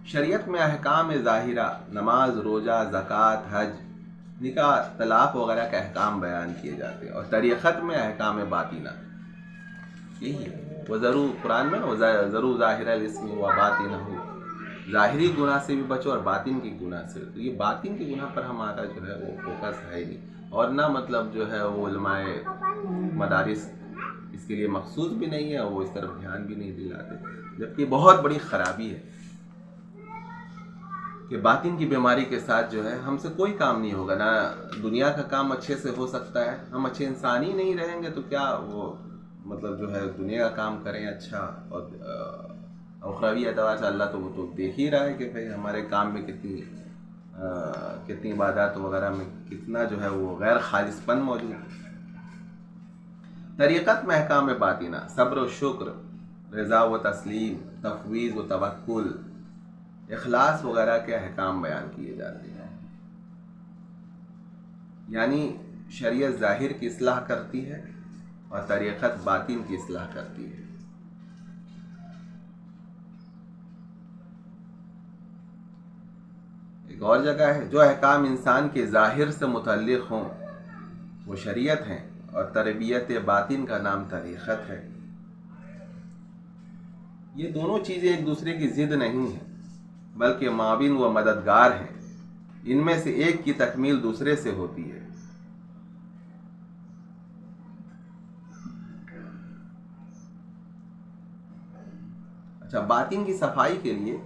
شریعت میں احکام ظاہرہ، نماز، روزہ، زکوٰۃ، حج، نکاح، طلاق وغیرہ کے احکام بیان کیے جاتے ہیں، اور طریقت میں احکام باطنہ یہی ہے۔ وہ ضرور قرآن میں ضرور ظاہر الاسم و باطنہ، ظاہری گناہ سے بھی بچو اور باطن کی گناہ سے۔ تو یہ باطن کی گناہ پر ہمارا جو ہے وہ فوکس ہے ہی نہیں، اور نہ مطلب جو ہے وہ علماء مدارس اس کے لیے مخصوص بھی نہیں ہے، اور وہ اس طرف دھیان بھی نہیں دلاتے، جبکہ بہت بڑی خرابی ہے کہ باطن کی بیماری کے ساتھ جو ہے ہم سے کوئی کام نہیں ہوگا، نہ دنیا کا کام اچھے سے ہو سکتا ہے، ہم اچھے انسان ہی نہیں رہیں گے تو کیا وہ مطلب جو ہے دنیا کا کام کریں اچھا، اور اخروی اعتبار سے اللہ تو وہ تو دیکھ ہی رہا ہے کہ بھئی ہمارے کام میں کتنی عبادات وغیرہ میں کتنا جو ہے وہ غیر خالص پن موجود ہے۔ طریقت میں احکام باطنہ، صبر و شکر، رضا و تسلیم، تفویض و توکل، اخلاص وغیرہ کے احکام بیان کیے جاتے ہیں۔ یعنی شریعت ظاہر کی اصلاح کرتی ہے اور طریقت باطن کی اصلاح کرتی ہے۔ ایک اور جگہ ہے، جو احکام انسان کے ظاہر سے متعلق ہوں وہ شریعت ہیں، اور تربیت باطن کا نام طریقت ہے۔ یہ دونوں چیزیں ایک دوسرے کی ضد نہیں ہیں، بلکہ معاون و مددگار ہیں، ان میں سے ایک کی تکمیل دوسرے سے ہوتی ہے۔ اچھا، باطن کی صفائی کے لیے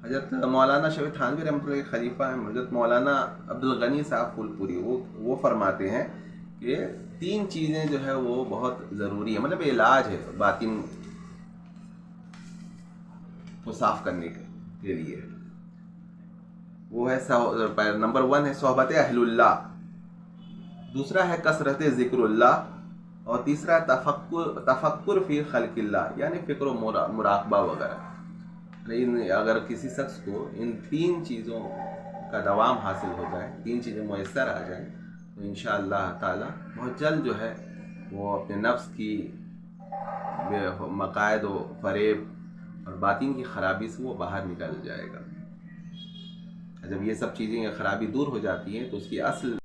حضرت مولانا شفیع تھانوی رحمۃ اللہ کے خلیفہ ہیں حضرت مولانا عبدالغنی صاحب پھول پوری، وہ فرماتے ہیں کہ 3 چیزیں جو ہے وہ بہت ضروری ہیں، مطلب علاج ہے باطن کو صاف کرنے کے لیے۔ وہ ہے نمبر 1 ہے صحبت اہل اللہ، دوسرا ہے کثرت ذکر اللہ، اور تیسرا ہے تفکر فی خلق اللہ، یعنی فکر و مراقبہ وغیرہ۔ اگر کسی شخص کو ان 3 چیزوں کا دوام حاصل ہو جائے، 3 چیزیں میسر آ جائیں، تو انشاءاللہ تعالی بہت جلد جو ہے وہ اپنے نفس کی مقائد و فریب اور باطن کی خرابی سے وہ باہر نکل جائے گا۔ جب یہ سب چیزیں خرابی دور ہو جاتی ہیں تو اس کی اصل